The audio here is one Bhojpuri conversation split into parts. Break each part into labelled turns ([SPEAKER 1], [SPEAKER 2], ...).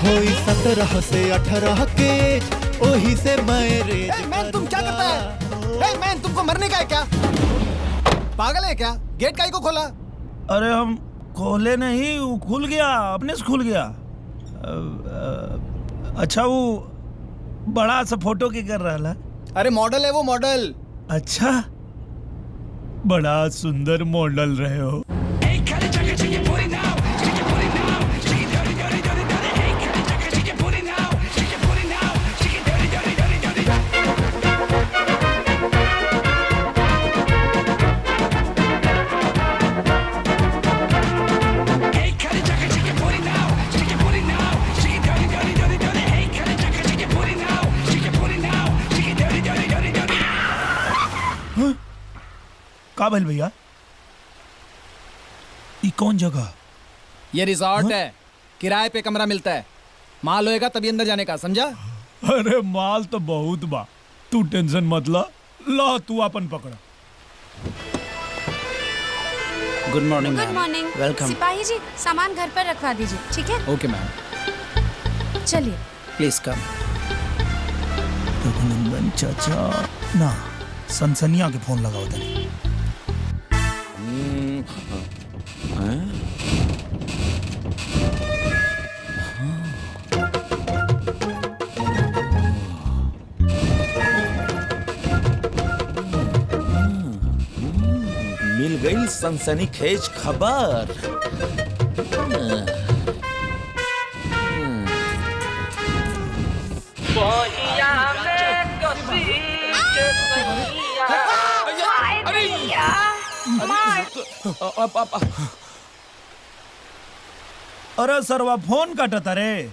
[SPEAKER 1] होई 17 से 18 के ओही से मैरिज।
[SPEAKER 2] मैन तुम क्या करता है? मैन तुमको मरने का है क्या? पागल है क्या? गेट काहे को खोला?
[SPEAKER 3] अरे हम खोले नहीं, वो खुल गया, अपने से खुल गया। अच्छा वो बड़ा सा फोटो की कर रहा है?
[SPEAKER 2] अरे मॉडल है वो, मॉडल।
[SPEAKER 3] अच्छा, बड़ा सुंदर मॉडल रहे हो। काबिल भैया, ये कौन जगह?
[SPEAKER 2] ये रिजॉर्ट है, किराए पे कमरा मिलता है। माल होएगा तभी अंदर जाने का, समझा?
[SPEAKER 3] अरे माल तो बहुत बा, तू टेंशन मत ला, ला तू अपन पकड़ा।
[SPEAKER 4] Good morning.
[SPEAKER 5] Good morning.
[SPEAKER 4] Welcome.
[SPEAKER 5] सिपाही जी, सामान घर पर रखवा दीजिए, ठीक है?
[SPEAKER 2] Okay ma'am.
[SPEAKER 5] चलिए।
[SPEAKER 4] Please come.
[SPEAKER 3] रघुनंदन चाचा ना, सनसनिया के फोन लगाओ तनी।
[SPEAKER 6] मिल गई सनसनीखेज खबर।
[SPEAKER 3] अरे सरवा फोन काटता रे,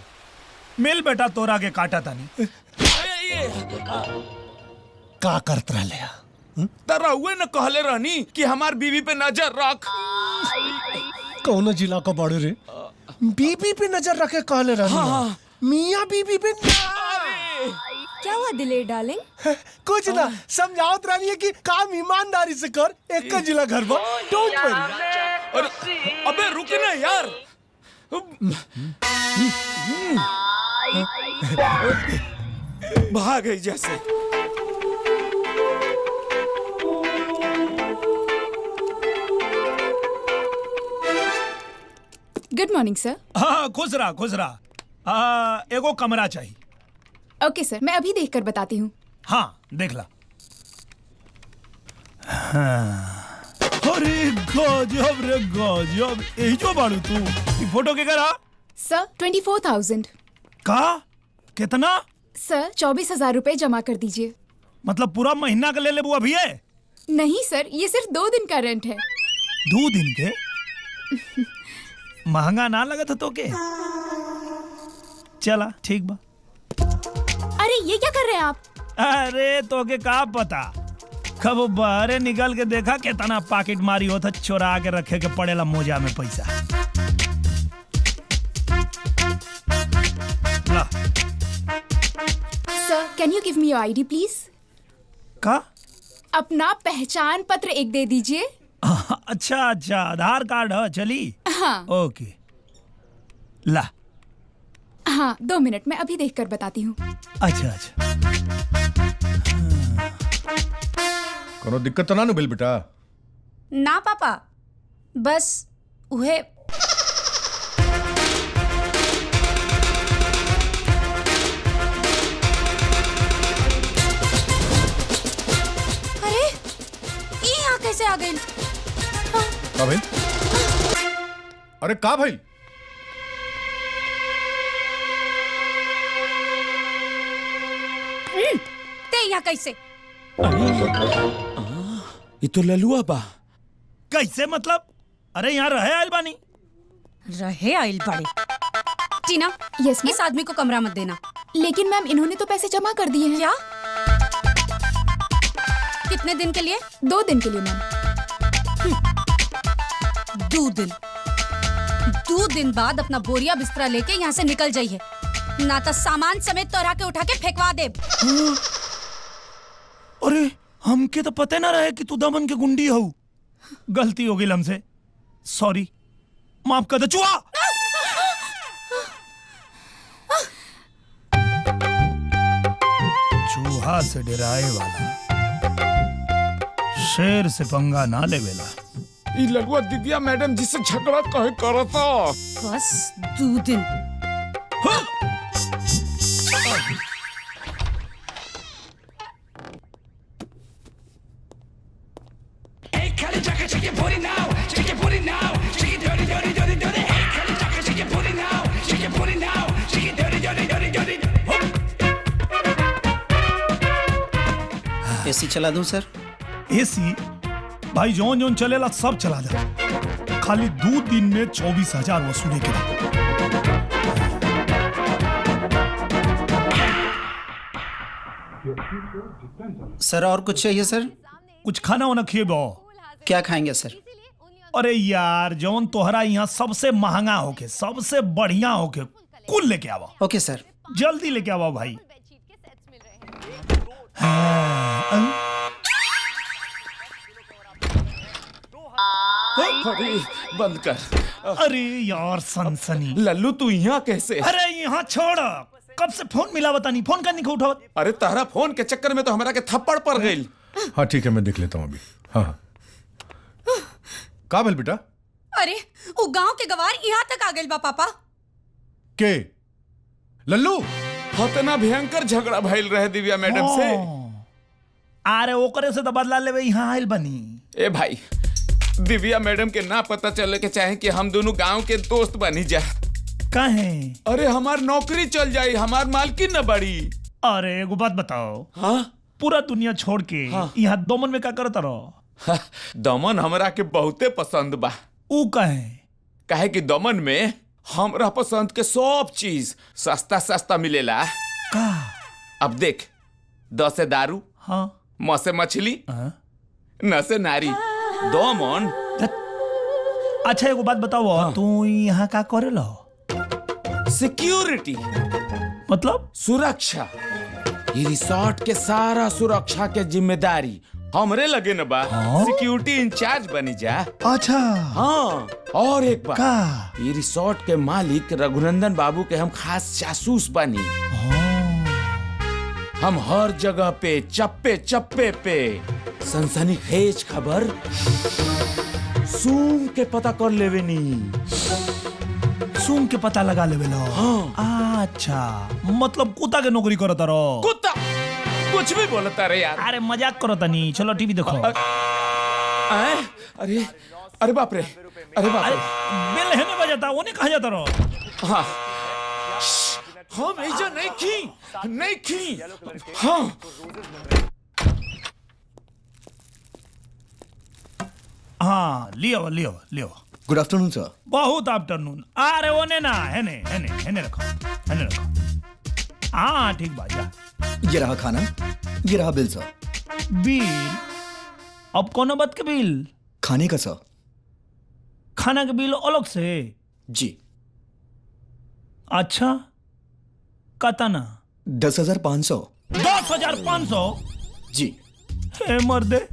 [SPEAKER 3] मिल बेटा तोरा के काटता नहीं। का करत रहा?
[SPEAKER 6] तरा हुए न कहले रहनी कि हमार बीवी पे नजर रख।
[SPEAKER 7] कौन जिला का बाड़े रे? बीबी पे नजर रखे कहले रहनी।
[SPEAKER 6] हाँ।
[SPEAKER 7] मियाँ बीबी पे
[SPEAKER 5] क्या हुआ दिलेर डार्लिंग?
[SPEAKER 7] कुछ ना, समझावत रहनी है कि काम ईमानदारी से कर, एक का जिला घर पर टूट पड़ी।
[SPEAKER 6] अरे अबे रुक ना यार। भाग गई जैसे।
[SPEAKER 5] गुड मॉर्निंग सर।
[SPEAKER 3] हाँ खुश रहा। एगो कमरा चाहिए।
[SPEAKER 5] ओके सर, मैं अभी देखकर बताती हूँ।
[SPEAKER 3] हाँ देख ला। हाँ। अरे गजब रे गजब, यही जो बाड़ू तू। ये फोटो के करा?
[SPEAKER 5] सर 24,000।
[SPEAKER 3] का? कितना?
[SPEAKER 5] सर 24,000 रुपए जमा कर दीजिए।
[SPEAKER 3] मतलब पूरा महीना का ले ले वो अभी है?
[SPEAKER 5] नहीं सर, ये सिर्फ 2 दिन का रेंट है।
[SPEAKER 3] 2 दिन के? महंगा ना लगा था तो के? चला ठीक बा।
[SPEAKER 5] अरे ये क्या कर रहे हैं आप?
[SPEAKER 3] अरे तो के का पता, कब बाहर निकल के देखा कितना पॉकेट मारी होता, चुरा के रखे के पड़ेला मोजा में पैसा। ला।
[SPEAKER 5] Sir can you give me your ID please?
[SPEAKER 3] का?
[SPEAKER 5] अपना पहचान पत्र एक दे दीजिए।
[SPEAKER 3] अच्छा आधार कार्ड है, चली।
[SPEAKER 5] हाँ।
[SPEAKER 3] ओके ला।
[SPEAKER 5] हाँ 2 मिनट में अभी देखकर बताती हूँ।
[SPEAKER 3] अच्छा
[SPEAKER 7] कोनो दिक्कत तो ना नु बिल बेटा?
[SPEAKER 5] ना पापा, बस उहे अरे ये यहाँ कैसे आ गई?
[SPEAKER 7] का भाई? अरे का भाई?
[SPEAKER 5] ते यहाँ कैसे?
[SPEAKER 6] ये तो ललुआ बा।
[SPEAKER 3] कैसे मतलब? अरे यहाँ रहे आयल बानी।
[SPEAKER 8] रहे आइल बड़े। टीना,
[SPEAKER 5] यस
[SPEAKER 8] इस आदमी को कमरा मत देना।
[SPEAKER 5] लेकिन मैम इन्होंने तो पैसे जमा कर दिए हैं।
[SPEAKER 8] क्या? कितने दिन के लिए?
[SPEAKER 5] 2 दिन के लिए मैम।
[SPEAKER 8] 2 दिन। 2 दिन बाद अपना बोरिया बिस्तरा लेके यहाँ से निकल जाइए, ना तो सामान समेत तोरा के उठा के फेंकवा दे।
[SPEAKER 3] अरे हमके तो पते ना रहे कि तू दमन के गुंडी हो। गलती हो गई हमसे, सॉरी, माफ कर दे चुआ। चूहा से डराए वाला, शेर से पंगा ना लेवेला।
[SPEAKER 6] ई लड़ुआ दिव्या मैडम जी से झगड़ा कहे करता।
[SPEAKER 8] बस 2 दिन।
[SPEAKER 4] एसी चला दूं सर?
[SPEAKER 3] एसी भाई जोन जोन चलेला सब चला जा, खाली 2 दिन में 24,000 वसूले के लिए।
[SPEAKER 4] सर और कुछ चाहिए सर?
[SPEAKER 3] कुछ खाना वाना खिएबो?
[SPEAKER 4] क्या खाएंगे सर?
[SPEAKER 3] अरे यार जौन तोहरा यहाँ सबसे महंगा होके, सबसे बढ़िया होके कुल लेके आवो।
[SPEAKER 4] ओके सर।
[SPEAKER 3] जल्दी लेके आवो भाई।
[SPEAKER 6] अरे बंद कर।
[SPEAKER 3] अरे यार सनसनी।
[SPEAKER 6] लल्लू तू यहाँ कैसे?
[SPEAKER 3] अरे यहाँ छोड़, कब से फोन मिला बता नहीं, फोन करने को उठाओ।
[SPEAKER 6] अरे तारा फोन के चक्कर में तो हमारा के थप्पड़ पड़ गई।
[SPEAKER 7] हाँ ठीक है, मैं देख लेता हूँ अभी। हाँ हाँ का भेल बेटा?
[SPEAKER 8] अरे वो गांव के गवार यहाँ तक आ गए बा पापा।
[SPEAKER 7] के लल्लू?
[SPEAKER 6] इतना भयंकर झगड़ा भइल रहे दिव्या मैडम से।
[SPEAKER 3] अरे ओकरे से तो बदला लेवे यहाँ आइल बनी।
[SPEAKER 6] ए भाई, दिव्या मैडम के ना पता चले के चाहे कि हम दोनों गांव के दोस्त बनी जा।
[SPEAKER 3] काहे?
[SPEAKER 6] अरे हमार नौकरी चल जाई, हमार मालकिन न बड़ी।
[SPEAKER 3] अरे एगो बात बताओ।
[SPEAKER 6] हाँ?
[SPEAKER 3] पूरा दुनिया छोड़ के यहाँ दमन में का करता रहो?
[SPEAKER 6] दमन हमरा के बहुते पसंद बा।
[SPEAKER 3] ऊ काहे?
[SPEAKER 6] काहे कि दमन में हमरा पसंद के सब चीज सस्ता सस्ता मिलेला।
[SPEAKER 3] का?
[SPEAKER 6] अब देख, 10 से दारू,
[SPEAKER 3] हाँ,
[SPEAKER 6] म से मछली, न से नारी, दमन।
[SPEAKER 3] अच्छा एगो बात बताओ।
[SPEAKER 6] हाँ।
[SPEAKER 3] तू यहाँ का करेला?
[SPEAKER 6] सिक्योरिटी
[SPEAKER 3] मतलब?
[SPEAKER 6] सुरक्षा। ये रिसोर्ट के सारा सुरक्षा के जिम्मेदारी हमरे लगे न बा।
[SPEAKER 3] हाँ?
[SPEAKER 6] सिक्योरिटी इंचार्ज बनी जा।
[SPEAKER 3] अच्छा।
[SPEAKER 6] हाँ, और एक बात,
[SPEAKER 3] का?
[SPEAKER 6] ये रिसोर्ट के मालिक रघुनंदन बाबू के हम खास जासूस बनी। हम हर जगह पे चप्पे चप्पे पे सनसनीखेज खबर सूंघ के पता कर लेवे नी।
[SPEAKER 3] सूंघ के पता लगा लेवेला?
[SPEAKER 6] हाँ।
[SPEAKER 3] अच्छा, मतलब कुत्ता के नौकरी करता रहो?
[SPEAKER 6] कुत्ता कुछ भी बोलता रे यार।
[SPEAKER 3] अरे मजाक करो तनी, चलो टीवी देखो।
[SPEAKER 6] अरे अरे बाप रे, अरे बाप
[SPEAKER 3] अरे
[SPEAKER 6] रे।
[SPEAKER 3] बेल है ना बजाता, वो नहीं कहा जाता रहो।
[SPEAKER 6] हाँ, हम ऐजा नहीं की। हाँ,
[SPEAKER 3] हाँ लियो।
[SPEAKER 1] गुड आफ्टरनून सर।
[SPEAKER 3] बहुत आफ्टरनून। अरे ओने ना, हेने रखो। हाँ ठीक बा, जा।
[SPEAKER 1] ये रहा खाना, ये रहा बिल सर।
[SPEAKER 3] बिल? अब कोनो बात के बिल?
[SPEAKER 1] खाने का सर।
[SPEAKER 3] खाना के बिल अलग से?
[SPEAKER 1] जी।
[SPEAKER 3] अच्छा, कतना?
[SPEAKER 1] 10,500।
[SPEAKER 3] 10,500?
[SPEAKER 1] जी।
[SPEAKER 3] हे मर्दे,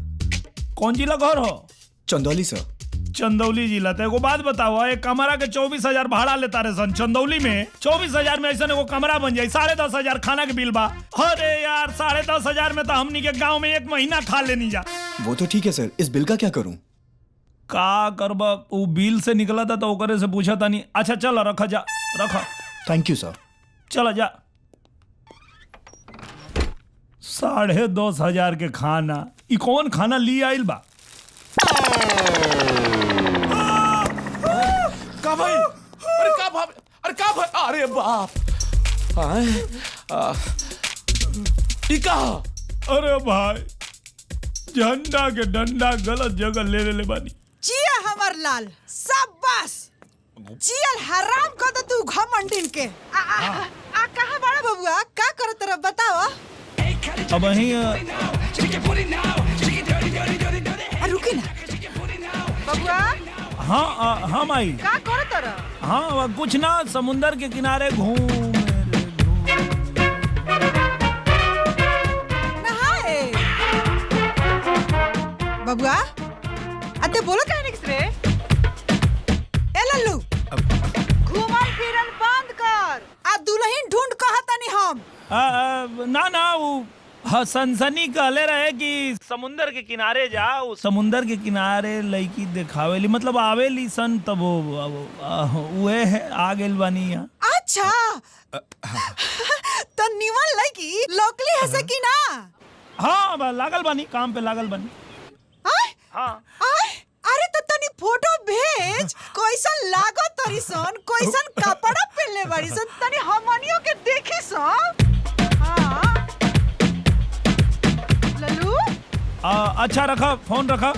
[SPEAKER 3] कौन जिला घर हो?
[SPEAKER 1] चंदौली सर।
[SPEAKER 3] चंदौली जिला? तो एगो बात बताओ, एक कमरा के 24,000 भाड़ा लेता रे सन चंदौली में। 24,000 में ऐसा एगो कमरा बन जाये, 10,500 खाना के बिल बा। अरे यार 10,500 में तो हमनी के गांव में 1 महीना खा लेनी जा।
[SPEAKER 1] वो तो ठीक है सर, इस बिल का क्या करूं?
[SPEAKER 3] का करबा? वो बिल से निकला था तो ओकरे से पूछा था नहीं। अच्छा चल रखा जा, रखा।
[SPEAKER 1] थैंक यू सर।
[SPEAKER 3] चला जा। 10,500 के खाना, ई कौन खाना ली आइल बा?
[SPEAKER 6] का भाई? अरे का भाई? अरे का भाई? अरे बाप। ई का?
[SPEAKER 3] अरे भाई, झंडा के डंडा गलत जगह ले बानी।
[SPEAKER 9] जिया हमर लाल, शाबाश। जियल हराम कर दे तू घमंडिन के। कहाँ बड़ा बबुआ, का करत रह बताओ?
[SPEAKER 3] अब वहीं
[SPEAKER 9] रुकी ना बबुआ।
[SPEAKER 3] हाँ माई।
[SPEAKER 9] का करत रह?
[SPEAKER 3] हाँ कुछ ना, समुंदर के किनारे घूम
[SPEAKER 9] नहाए। बबुआ अते बोलो क्या निकस रे? ए लल्लू, घूमन फिरन बंद कर। आ दुल्हन ढूंढ कहता नहीं हम।
[SPEAKER 3] ना वो हाँ सनसनी कहले रहे कि समुंदर के किनारे जाओ, समुंदर के किनारे लड़की दिखावेली, मतलब आवेली सन, तब वो है आ गेल बानी यहाँ।
[SPEAKER 9] अच्छा तो निमन लड़की लोकली हसे की ना?
[SPEAKER 3] हाँ लागल बानी, काम पे लागल बानी।
[SPEAKER 9] आय
[SPEAKER 3] हाँ
[SPEAKER 9] आय अरे तो तनी फोटो भेज, कोइसन लागो तरी सन, कोइसन कपड़ा पहनले बाड़ी सन, तनी हमनियो के देखी सन। हाँ लल्लू
[SPEAKER 3] अच्छा रखा फोन, रखा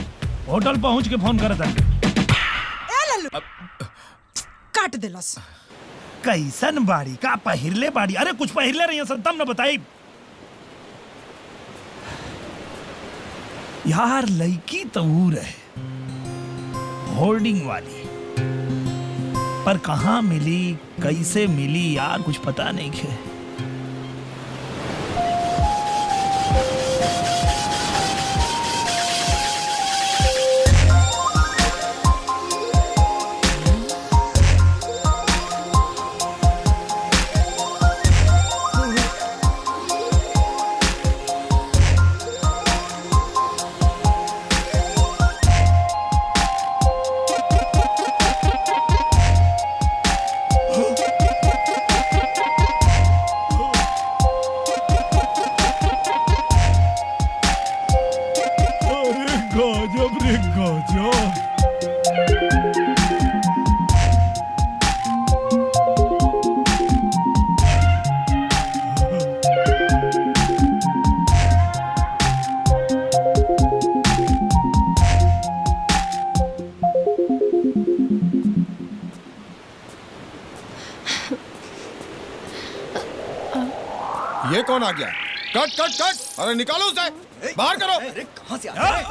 [SPEAKER 3] होटल पहुंच के फोन करता है।
[SPEAKER 9] ए लल्लू काट देलस।
[SPEAKER 3] कैसन बाड़ी का पहिरले बाड़ी? अरे कुछ पहिरले रही सब तब न बताई यार। लड़की तो वो रहे होल्डिंग वाली, पर कहाँ मिली कैसे मिली यार कुछ पता नहीं है। गजब रे गजब।
[SPEAKER 10] ये कौन आ गया? कट कट कट, अरे निकालो उसे, बाहर करो।
[SPEAKER 2] अरे कहाँ से
[SPEAKER 3] अरे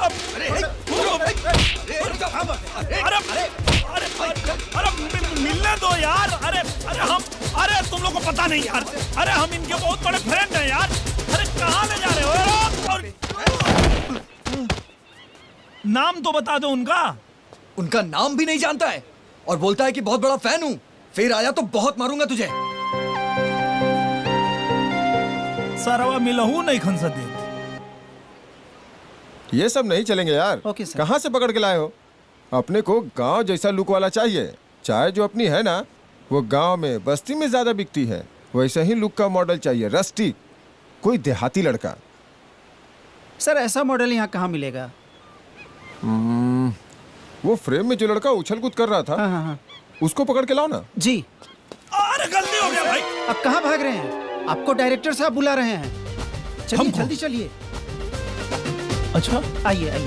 [SPEAKER 3] मिलने दो यार। अरे तुम लोग को पता नहीं यार, अरे हम इनके बहुत बड़े फ्रेंड हैं यार। अरे कहाँ ले जा रहे हो? और नाम तो बता दो उनका।
[SPEAKER 2] उनका नाम भी नहीं जानता है और बोलता है कि बहुत बड़ा फैन हूँ, फिर आया तो बहुत मारूंगा तुझे।
[SPEAKER 3] सरवा मिलहू नहीं खन सके।
[SPEAKER 10] ये सब नहीं चलेंगे यार।
[SPEAKER 4] ओके सर।
[SPEAKER 10] कहाँ से पकड़ के लाए हो? अपने को गांव जैसा लुक वाला चाहिए। चाय जो अपनी है ना, वो गांव में बस्ती में ज्यादा बिकती है। वैसे ही लुक का मॉडल चाहिए, रस्टिक, कोई देहाती लड़का।
[SPEAKER 4] सर ऐसा मॉडल यहाँ कहाँ मिलेगा?
[SPEAKER 10] वो फ्रेम में जो लड़का उछल कूद कर रहा था,
[SPEAKER 4] हाँ।
[SPEAKER 10] उसको पकड़ के लाओ ना।
[SPEAKER 4] जी।
[SPEAKER 3] अरे गलती हो गया भाई।
[SPEAKER 4] अब कहाँ भाग रहे हैं? आपको डायरेक्टर साहब बुला रहे हैं। चलिए
[SPEAKER 3] हमको?
[SPEAKER 4] जल्दी चलिए।
[SPEAKER 3] अच्छा
[SPEAKER 4] आइए आइए।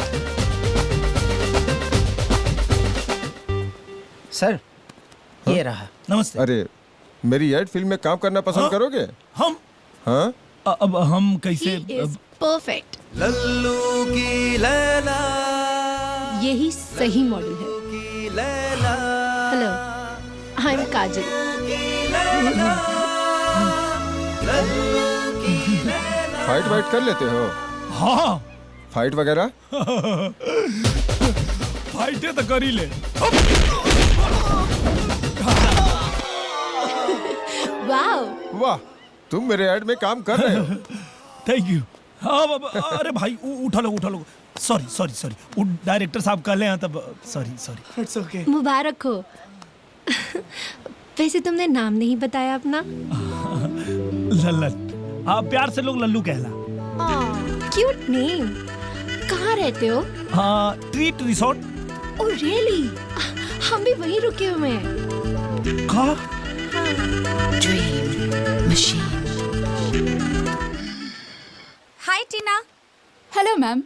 [SPEAKER 4] सर ये रहा।
[SPEAKER 3] नमस्ते।
[SPEAKER 10] अरे मेरी एड फिल्म में काम करना पसंद
[SPEAKER 3] हाँ?
[SPEAKER 10] करोगे?
[SPEAKER 3] हम
[SPEAKER 10] हाँ?
[SPEAKER 3] अब हम कैसे?
[SPEAKER 8] परफेक्ट,
[SPEAKER 2] लल्लू की लैला,
[SPEAKER 8] यही सही मॉडल है। Hello, I am Kajal.
[SPEAKER 10] Fight white कर लेते हो?
[SPEAKER 3] हाँ
[SPEAKER 10] फाइट वगैरह?
[SPEAKER 3] फाइटे तो कर ही ले।
[SPEAKER 8] वाओ,
[SPEAKER 10] वाह, तुम मेरे एड में काम कर रहे हो।
[SPEAKER 3] Thank you. हाँ अरे भाई उठा लो। सॉरी वो डायरेक्टर साहब कह ले हैं तब। सॉरी।
[SPEAKER 2] इट्स ओके।
[SPEAKER 8] मुबारक हो। वैसे तुमने नाम नहीं बताया अपना।
[SPEAKER 3] लल्लन, हाँ प्यार से लोग लल्लू कहला।
[SPEAKER 8] Cute name. कहाँ रहते हो?
[SPEAKER 3] हाँ ट्रीट रिसोर्ट।
[SPEAKER 8] Oh really? हम भी वहीं रुके हुए हैं।
[SPEAKER 3] कहाँ?
[SPEAKER 8] Hi Tina.
[SPEAKER 5] Hello ma'am.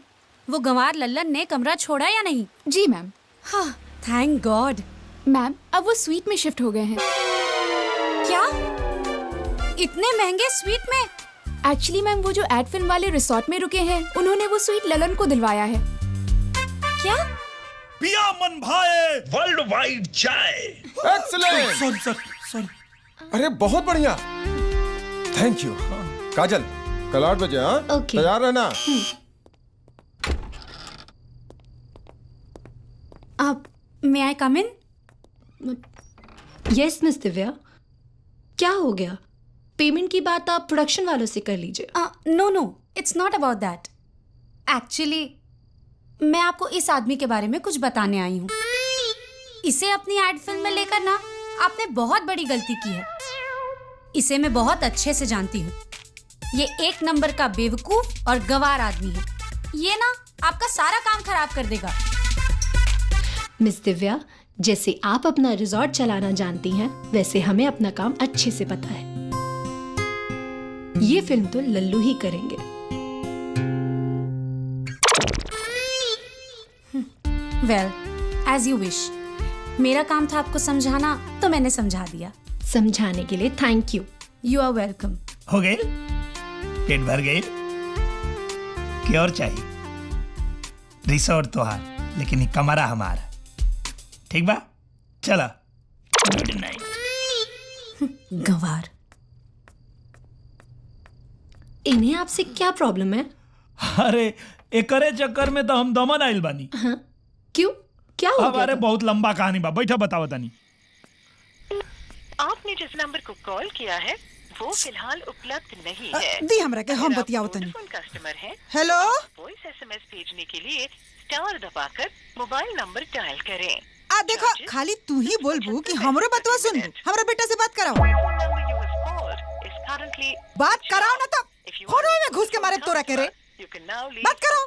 [SPEAKER 8] वो गंवार लल्लन ने कमरा छोड़ा या नहीं?
[SPEAKER 5] जी मैम।
[SPEAKER 8] हाँ, थैंक गॉड।
[SPEAKER 5] मैम अब वो स्वीट में शिफ्ट हो गए हैं।
[SPEAKER 8] क्या? इतने महंगे स्वीट में?
[SPEAKER 5] एक्चुअली मैम वो जो एड फिल्म वाले रिसोर्ट में रुके हैं, उन्होंने वो स्वीट ललन को दिलवाया है।
[SPEAKER 8] क्या?
[SPEAKER 3] पिया मन भाए वर्ल्ड वाइड चाय।
[SPEAKER 10] एक्सीलेंट।
[SPEAKER 3] सॉरी।
[SPEAKER 10] अरे बहुत बढ़िया, थैंक यू। काजल, कल 8 बजे हाँ?
[SPEAKER 8] Okay.
[SPEAKER 10] तैयार रहना।
[SPEAKER 8] आप मे आई कम इन?
[SPEAKER 11] यस मिस दिव्या, क्या हो गया? पेमेंट की बात आप प्रोडक्शन वालों से कर लीजिए।
[SPEAKER 8] No, it's it's not about that. Actually मैं आपको इस आदमी के बारे में कुछ बताने आई हूँ। इसे अपनी एड फिल्म में लेकर ना आपने बहुत बड़ी गलती की है। इसे मैं बहुत अच्छे से जानती हूँ। ये एक नंबर का बेवकूफ और गवार आदमी है। ये ना आपका सारा काम खराब कर देगा।
[SPEAKER 11] मिस दिव्या, जैसे आप अपना रिजॉर्ट चलाना जानती हैं, वैसे हमें अपना काम अच्छे से पता है। ये फिल्म तो लल्लू ही करेंगे।
[SPEAKER 8] Well, as you wish. मेरा काम था आपको समझाना, तो मैंने समझा दिया।
[SPEAKER 11] समझाने के लिए thank you.
[SPEAKER 8] You are welcome.
[SPEAKER 3] हो गई? पेट भर गई? क्या और चाहिए? रिसोर्ट तो हार, लेकिन ये कमरा हमारा। ठीक बा? चला, गुड नाइट।
[SPEAKER 8] गंवार।
[SPEAKER 11] इन्हें आपसे क्या प्रॉब्लम है?
[SPEAKER 3] अरे एकरे चक्कर में तो हम दमन आइल बानी।
[SPEAKER 11] हाँ? क्यों? क्या हो गया?
[SPEAKER 3] अरे बहुत लंबा कहानी बा, बैठा बताओ तनी।
[SPEAKER 12] आपने जिस नंबर को कॉल किया है वो फिलहाल उपलब्ध नहीं है।
[SPEAKER 9] दी हमरा के हम बतियाओ तनी।
[SPEAKER 12] कस्टमर है।
[SPEAKER 9] हेलो,
[SPEAKER 12] वॉइस एसएमएस भेजने के लिए स्टार दबाकर मोबाइल नंबर डायल करें।
[SPEAKER 9] देखो, खाली तू ही बोलबू कि हमरो बतवा सुन। हमरा बेटा से बात कराओ। बात कराओ ना, तो फोन में घुस के मारे तोरा करे। बात करो।